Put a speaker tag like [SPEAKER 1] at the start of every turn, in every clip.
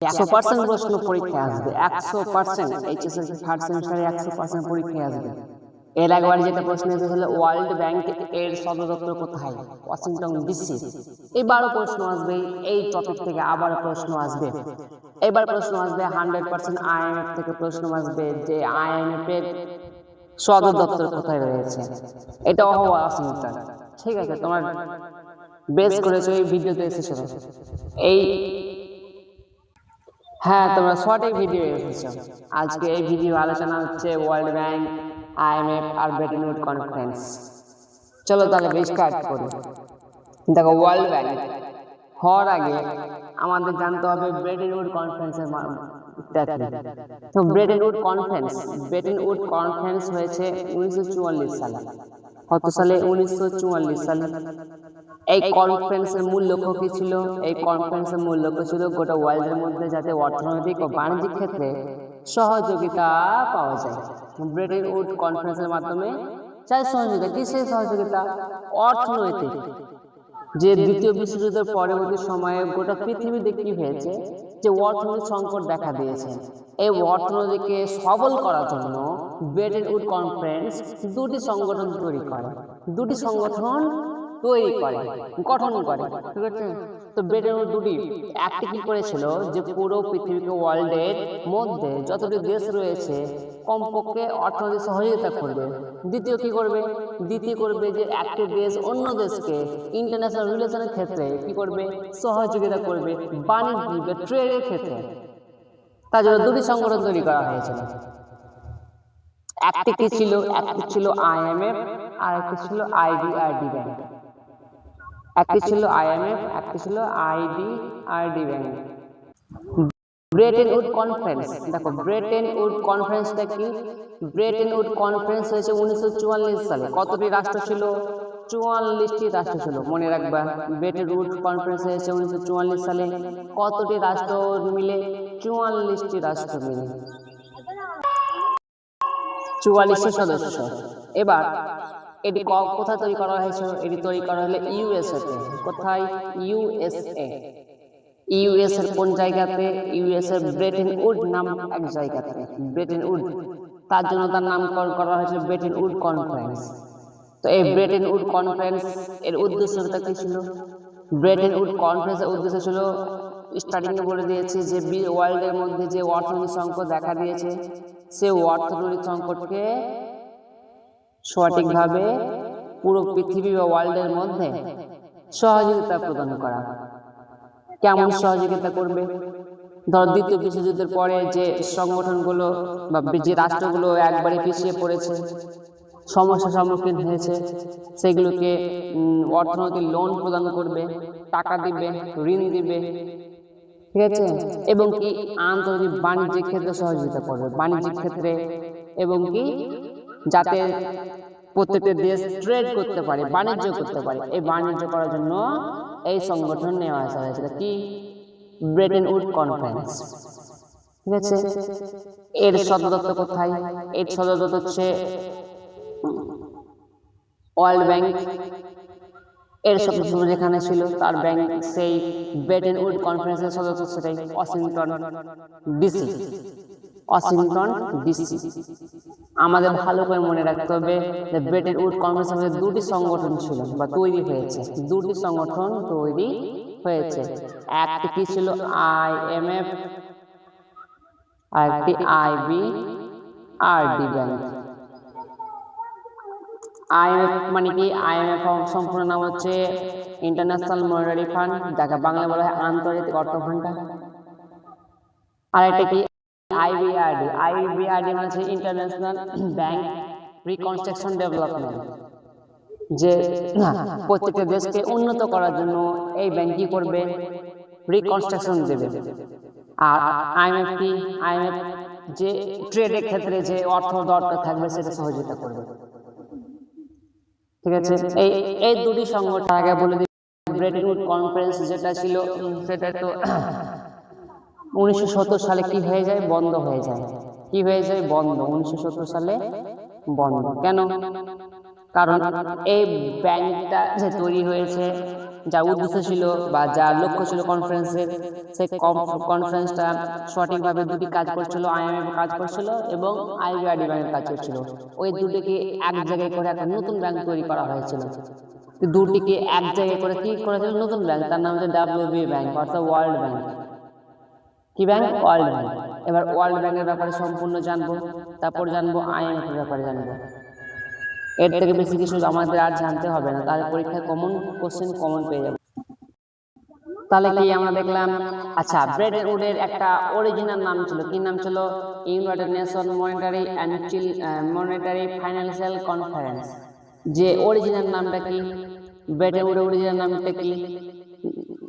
[SPEAKER 1] 100% প্রশ্ন পরীক্ষায় আসবে, 100%। এইচএসএল থার্ড সেমিস্টারে 100% পরীক্ষায় আসবে। এর আগেবার যেটা প্রশ্ন এসেছিল ওয়ার্ল্ড ব্যাংক এর সদর দপ্তর কোথায়? Washington DC. এবারও প্রশ্ন আসবে এই টপিক থেকে, আবার প্রশ্ন আসবে। এবার প্রশ্ন আসবে 100% আইএমএফ থেকে প্রশ্ন আসবে যে আইএমএফ এর সদর দপ্তর কোথায় রয়েছে? এটাও ওয়াশিংটন। ঠিক আছে, তোমার বেস করেছো এই ভিডিওতে এসেছো এই, হ্যাঁ তোমরা সঠিক ভিডিও এসেছো। আজকে এই ভিডিও আলোচনা হচ্ছে ওয়ার্ল্ড ব্যাংক, আইএমএফ আর ব্রেটন উড কনফারেন্স। চলো তাহলে স্টার্ট করি। দেখো, ওয়ার্ল্ড ব্যাংক হওয়ার আগে আমাদের জানতে হবে ব্রেটন উড কনফারেন্সের তো ব্রেটন উড কনফারেন্স হয়েছে 1944 সালে। কত সালে? 1944 সালে। এই কনফারেন্সের মূল লক্ষ্য কি ছিল? এই কনফারেন্সের মূল লক্ষ্য ছিল গোটা ওয়ার্ল্ডের মধ্যে যাতে অর্থনৈতিক ও বাণিজ্যিক ক্ষেত্রে সহযোগিতা পাওয়া যায়। ব্রেটন উড কনফারেন্সের মাধ্যমে চাই সহযোগিতা। কিসের সহযোগিতা? অর্থনৈতিক। যে দ্বিতীয় বিশ্বযুদ্ধের পরবর্তী সময়ে গোটা পৃথিবীতে কি হয়েছে, যে অর্থনৈতিক সংকট দেখা দিয়েছে। এই অর্থনীতিকে সবল করার জন্য ব্রেটন উড কনফারেন্স দুটি সংগঠন তৈরি করে, গঠন করে। ঠিক আছে, তো ব্রেটন উড দুটি, একটি কি করেছিল যে পুরো পৃথিবীকে ওয়ার্ল্ডের মধ্যে যতটি দেশ রয়েছে কমপক্ষে অর্থনৈতিক সহযোগিতা করবে। দ্বিতীয় কি করবে? যে একটি দেশ অন্য দেশকে ইন্টারন্যাশনাল রিলেশনের ক্ষেত্রে কি করবে? সহযোগিতা করবে, বাণিজ্য ট্রেডের ক্ষেত্রে। তার জন্য দুটি সংগঠন তৈরি করা হয়েছিল। একটি কি ছিল? একটি ছিল আইএমএফ আর একটি ছিল আইডিআরডি ব্যাংক। একটি ছিল আইএমএফ, একটি ছিল IDRD bank. Bretton Wood conference, দেখো ব্রেটন উড কনফারেন্সটা কি? ব্রেটন উড কনফারেন্স হয়েছে 1944 সালে। কতটি রাষ্ট্র ছিল? 44টি রাষ্ট্র ছিল। মনে রাখবা, ব্রেটন উড কনফারেন্স হয়েছে 1944 সালে। কতটি রাষ্ট্র মিলে? 44টি রাষ্ট্র মিলে, 44 সদস্য। এবার এটি কোথায় তৈরি করা হয়েছিল? এটি তৈরি করা হলো ইউএসএ তে। কোথায়? ইউএসএ। ইউএস এর কোন জায়গাতে? ইউএস এর ব্রেটন উড নাম এক জায়গাতে, ব্রেটন উড। তার জন্য তার নামকরণ করা হয়েছিল ব্রেটন উড কনফারেন্স। তো এই ব্রেটন উড কনফারেন্স এর উদ্দেশ্যটা কি ছিল? ব্রেটন উড কনফারেন্সের উদ্দেশ্য ছিল, স্টার্টিং এ বলে দিয়েছি, যে ওয়ার্ল্ডের মধ্যে যে অর্থনৈতিক সংকট দেখা দিয়েছে সেই অর্থনৈতিক সংকটকে সঠিকভাবে পুরো পৃথিবী বা ওয়ার্ল্ডের মধ্যে সহযোগিতা প্রদান করা। কেমন সহযোগিতা করবে? ধর দ্বিতীয় বিশ্বযুদ্ধের পরে যে সংগঠনগুলো বা যে রাষ্ট্রগুলো একবারে পিছিয়ে পড়েছে, সমস্যার সম্মুখীন হয়েছে, সেগুলোকে অর্থনৈতিক লোন প্রদান করবে, টাকা দিবে, ঋণ দিবে। ঠিক আছে, এবং কি আন্তর্জাতিক বাণিজ্যিক ক্ষেত্রে সহযোগিতা করবে, বাণিজ্যিক ক্ষেত্রে, এবং কি যাতে প্রত্যেকটা দেশ ট্রেড করতে পারে, বাণিজ্য করতে পারে। এই বাণিজ্য করার জন্য এই সংগঠন নেওয়া আসা হয়েছিল কি? Bretton Wood conference. ঠিক আছে, এর সদর দপ্তর কোথায়? এর সদর দপ্তর হচ্ছে ওয়ার্ল্ড ব্যাংক। এর সদস্য যেখানে ছিল তার ব্যাংক, সেই ব্রেটন উড কনফারেন্সের সদস্য সেটাই ওয়াশিংটন ডিসি। Washington DC. আমাদের ভালো করে মনে রাখতে হবে যে ব্রেটন উড কনফারেন্সের মধ্যে দুটি সংগঠন ছিল বা তৈরি হয়েছে, দুটি সংগঠন তৈরি হয়েছে। একটি কি ছিল? আইএমএফ, আর একটি আইবিআরডি ব্যাংক। আইএমএফ মানে কি? আইএমএফ সম্পূর্ণ নাম হচ্ছে ইন্টারন্যাশনাল মনিটারি ফান্ড, যাকে বাংলা বলা হয় আন্তর্জাতিক অর্থ ভান্ডার। আর এটা কি? আইবিআরডি। আইবিআরডি মানে হচ্ছে ইন্টারন্যাশনাল ব্যাংক রিকনস্ট্রাকশন ডেভেলপমেন্ট, যে প্রত্যেকটা দেশকে উন্নত করার জন্য এই ব্যাংক কি করবে? রিকনস্ট্রাকশন দেবে। আর আইএমএফ কি? আইএমএফ যে ট্রেডের ক্ষেত্রে যে অর্থ দরকার থাকবে সেটা সহযোগিতা করবে। ঠিক আছে, এই দুটি সংগঠন আগে বলে দিই। ব্রেটন উড কনফারেন্স যেটা ছিল সেটা তো 1970 সালে কি হয়ে যায়? বন্ধ হয়ে যায়। কি হয়ে যায়? বন্ধ। 1970 সালে বন্ধ। কেন? কারণ এই ব্যাংকটা যে তৈরি হয়েছে যা উদ্দেশ্য ছিল বা যা লক্ষ্য ছিল কনফারেন্সের, সেই কনফারেন্সটা সঠিকভাবে দুটি কাজ করছিল, আইএমএফ কাজ করছিল এবং আইবিআরডি ব্যাংকের কাজ করছিল। ওই দুটিকে এক জায়গায় করে একটা নতুন ব্যাংক তৈরি করা হয়েছিল। দুটিকে এক জায়গায় করে কি করেছিল, নতুন ব্যাংক, তার নাম হচ্ছে WB ব্যাংক অর্থাৎ ওয়ার্ল্ড ব্যাংক। কি ব্যাংক? World bank. এবার ওয়ার্ল্ড ব্যাংকের ব্যাপারে সম্পূর্ণ জানবো, তারপর জানবো আইএমএফ এর ব্যাপারে জানবো। এর থেকে বেশি কিছু আমাদের আর জানতে হবে না, তাহলে পরীক্ষায় কমন কোশ্চেন কমন পেয়ে যাবে। তাহলে কি আমরা দেখলাম, আচ্ছা ব্রেটন উডের একটা অরিজিনাল নাম ছিল, কি নাম ছিল? United Nation monetary financial conference. যে অরিজিনাল নামটা কি? ব্রেটন উডের অরিজিনাল নামটা কি?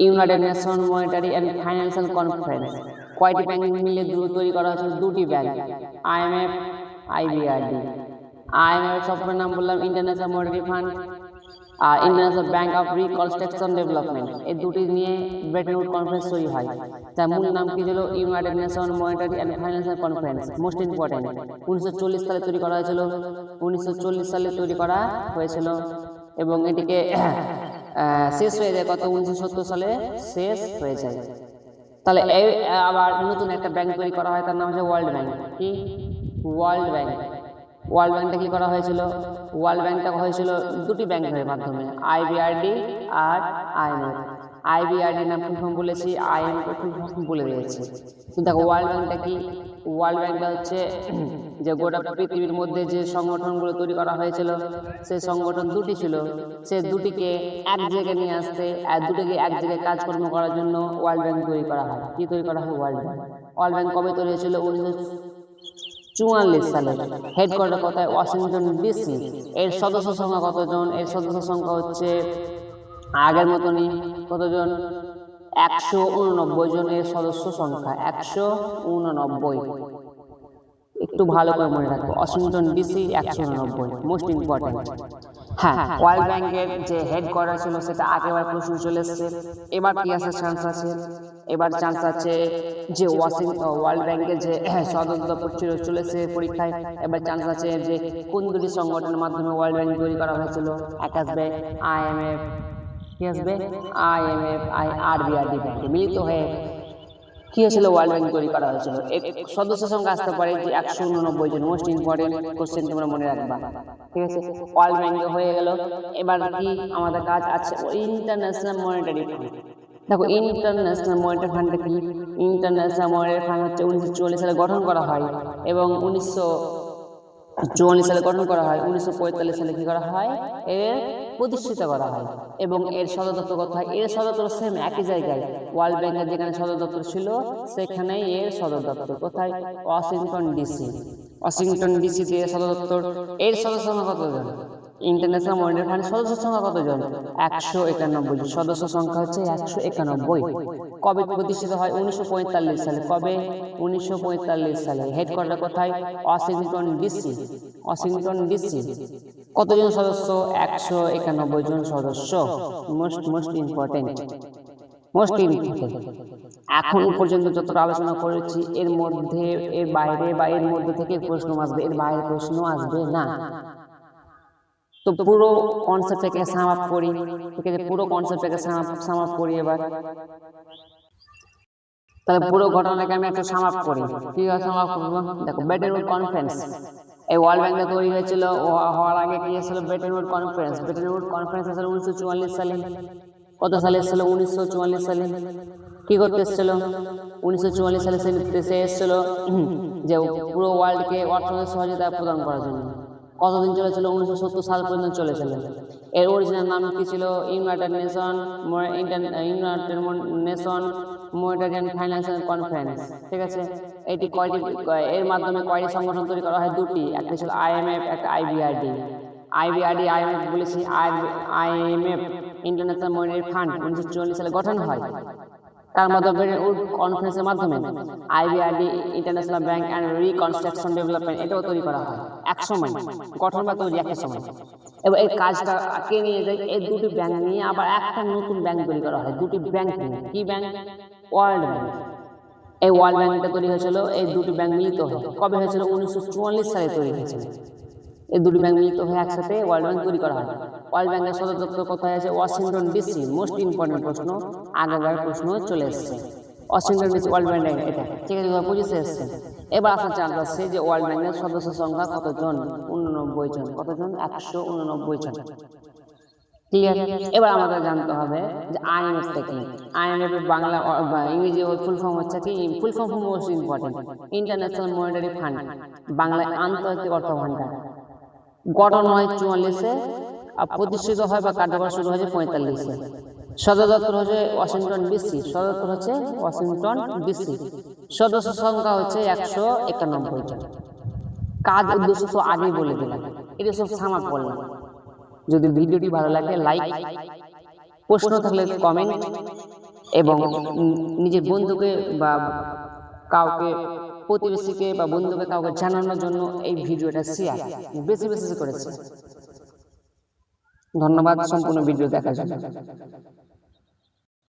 [SPEAKER 1] United Nation monetary and financial conference. কয়টি ব্যাংক মিলে তৈরি করা হয়েছিল? দুটি ব্যাংক, আইএমএফ, আইবিআরডি। আইএমএফ সফটওয়্যার নাম বললাম ইন্টারন্যাশনাল মনিটারি ফান্ড, আর international bank of reconstruction development. এই দুটি নিয়ে ব্রেটন উড কনফারেন্স তৈরি হয়, যার মূল নাম কি ছিল? United Nation monetary and financial conference. Most important, 1940 সালে তৈরি করা হয়েছিল। 1940 সালে তৈরি করা হয়েছিল এবং এটিকে শেষ হয়ে যায় কত? 1970 সালে শেষ হয়ে যায়। তাহলে এই আবার নতুন একটা ব্যাংক তৈরি করা হয়, তার নাম হচ্ছে ওয়ার্ল্ড ব্যাংক। কি? World bank. ওয়ার্ল্ড ব্যাংকটা কি করা হয়েছিল? ওয়ার্ল্ড ব্যাংকটা হয়েছিল দুটি ব্যাংকের মাধ্যমে, আইবিআরডি আর আইএমএফ। আইবিআরডি নাম ফুল ফর্ম বলেছি, আইএমএফ ফুল ফর্ম বলে দিয়েছি। তো দেখো ওয়ার্ল্ড ব্যাংকটা কি? ওয়ার্ল্ড ব্যাংকটা হচ্ছে যে গোটা পৃথিবীর মধ্যে যে সংগঠনগুলো তৈরি করা হয়েছিল, সেই সংগঠন দুটি ছিল, সেই দুটিকে এক জায়গায় নিয়ে আসতে আর দুটিকে এক জায়গায় কাজকর্ম করার জন্য ওয়ার্ল্ড ব্যাংক তৈরি করা হয়। কি তৈরি করা হয়? World bank. ওয়ার্ল্ড ব্যাংক কবে তৈরি হয়েছিল? 1944 সালে। হেডকোয়ার্টার কোথায়? Washington DC. এর সদস্য সংখ্যা কতজন? এর সদস্য সংখ্যা হচ্ছে আগের মতনই, কতজন? 189 জন এর সদস্য সংখ্যা, 189। একটু ভালো করে মনে রাখবো, ওয়াশিংটন ডিসি 189, মোস্ট ইম্পর্টেন্ট। হ্যাঁ, ওয়ার্ল্ড ব্যাংকের যে হেডকোয়ার্টার ছিল সেটা আগেবার প্রশ্ন চলে এসেছে। এবার কি আছে? চান্স আছে, এবার চান্স আছে যে ওয়ার্ল্ড ব্যাংকের যে সদর দপ্তর ছিল চলেছে পরীক্ষায়। এবার চান্স আছে যে কোন দুটি সংগঠনের মাধ্যমে ওয়ার্ল্ড ব্যাংক তৈরি করা হয়েছিল। এক আসবে আইএমএফ, কি আসবে? আইএমএফ, আরবিআরডি ব্যাংকে মিলিত হয়ে কি হয়েছিল? ওয়ার্ল্ড ব্যাংক তৈরি করা হয়েছিল। সদস্য সংখ্যা আসতে পারে যে 189 জন। মোস্ট ইম্পর্টেন্ট কোশ্চেন তোমরা মনে রাখবা, ঠিক আছে? ওয়ার্ল্ড ব্যাংকে হয়ে গেল। এবার কি আমাদের কাজ আছে? International monetary fund. দেখো ইন্টারন্যাশনাল মনিটারি ফান্ডটা কি? ইন্টারন্যাশনাল মনিটারি ফান্ড হচ্ছে 1944 সালে গঠন করা হয় এবং 1944 সালে গঠন করা হয়। 1945 সালে কি করা হয়? এর প্রতিষ্ঠিত করা হয় এবং এর সদর দপ্তর কোথায়? এর সদর দপ্তর সেম একই জায়গায়, ওয়ার্ল্ড ব্যাংকের যেখানে সদর দপ্তর ছিল সেখানেই এর সদর দপ্তর। কোথায়? Washington DC. ওয়াশিংটন ডিসিতে এর সদর দপ্তর। এর সদস্য সংখ্যা কতজন? ইন্টারন্যাশনাল মনিটারি ফান্ডের সদস্য সংখ্যা কতজন? 191 জন। সদস্য সংখ্যা হচ্ছে 191। কবে প্রতিষ্ঠিত হয়? 1945 সালে। কবে? 1945 সালে। হেডকোয়ার্টার কোথায়? Washington DC. Washington DC. কতজন সদস্য? 191 জন সদস্য। Most important, most important. এখন পর্যন্ত যতটা আলোচনা করেছি এর মধ্যে, এর বাইরে বা এর মধ্যে থেকে প্রশ্ন আসবে, এর বাইরে প্রশ্ন আসবে না। তো পুরো কনসেপ্টটাকে সাম আপ করি, ঠিক আছে? পুরো কনসেপ্টটাকে সাম আপ করি এবার। তাহলে পুরো ঘটনাটাকে আমি একটু সাম আপ করি। কি সাম আপ করবো? দেখো ব্রেটন উড কনফারেন্স, এই ওয়ার্ল্ড ব্যাংকটা তৈরি হয়েছিল হওয়ার আগে কি ছিল? Bretton Wood conference. Bretton Wood conference এসেছিল 1944 সালে। কত সালে এসেছিল? 1944 সালে। কি করতে এসেছিল? 1944 সালে সে এসেছিল যে পুরো ওয়ার্ল্ডকে অর্থনৈতিক সহযোগিতা প্রদান করার জন্য। কতদিন চলেছিল? 1970 সাল পর্যন্ত চলেছিল। এর অরিজিনাল নাম কি ছিল? United Nation monetary and financial conference, ঠিক আছে? এটি এর মাধ্যমে কয়টি সংগঠন তৈরি করা হয়? দুটি, একটা ছিল আইএমএফ, একটা আইবিআরডি। আইএমএফ বলেছি, আইএমএফ ইন্টারন্যাশনাল মনিটারি ফান্ড 1944 সালে গঠন হয়। তার মাধ্যমে ব্রেটন উড কনফারেন্সের মাধ্যমে IBRD international bank and reconstruction development এটাও তৈরি করা হয় এক সময়, গঠন বা তৈরি একই সময়। এবং এই কাজটা কে নিয়ে যায়? এই দুটি ব্যাংক নিয়ে আবার একটা নতুন ব্যাংক তৈরি করা হয়। দুটি ব্যাংক নিয়ে, কি ব্যাংক? World bank. এই ওয়ার্ল্ড ব্যাংকটা তৈরি হয়েছিল, এই দুটি ব্যাংক মিলিত হয়। কবে হয়েছিল? 1944 সালে তৈরি হয়েছিল। এই দুটি ব্যাংক মিলিত হয়ে একসাথে ওয়ার্ল্ড ব্যাংক তৈরি করা হয়। ওয়ার্ল্ড ব্যাংকের সদর দপ্তর কোথায় আছে? Washington DC. মোস্ট ইম্পর্টেন্ট প্রশ্ন, আগের প্রশ্ন চলে এসেছে। ওয়াশিংটন ডিসি ওয়ার্ল্ড ব্যাংক এটা, ঠিক আছে, 2025 এসেছে। এবার আসার চান্স আছে যে ওয়ার্ল্ড ব্যাংকের সদস্য সংখ্যা কতজন? 89 জন। কতজন? 189 জন। ঠিক আছে, এবার আমাদের জানতে হবে যে আইএমএফ থেকে, আইএমএফ এর বাংলা বা ইংরেজি ফুল ফর্ম হচ্ছে কি? Full form most important, international monetary fund, বাংলায় আন্তর্জাতিক অর্থ ভান্ডার। গঠন হয় 44-এ, আর প্রতিষ্ঠিত হয় বা কার্যকর শুরু হয়েছে 45-এ। সদর দপ্তর হচ্ছে ওয়াশিংটন ডিসি, সদর দপ্তর হচ্ছে ওয়াশিংটন ডিসি। সদস্য সংখ্যা হচ্ছে 191 জন। কাজ উদ্দেশ্য তো আগেই বলে দিলাম, এটা সব সামাপ করলাম। যদি ভিডিওটি ভালো লাগে লাইক, প্রশ্ন থাকলে কমেন্ট, এবং নিজের বন্ধুকে বা কাউকে, প্রতিবেশীকে বা বন্ধুকে কাউকে জানানোর জন্য এই ভিডিওটা শেয়ার বেশি বেশি করেছে। ধন্যবাদ সম্পূর্ণ ভিডিও দেখার জন্য।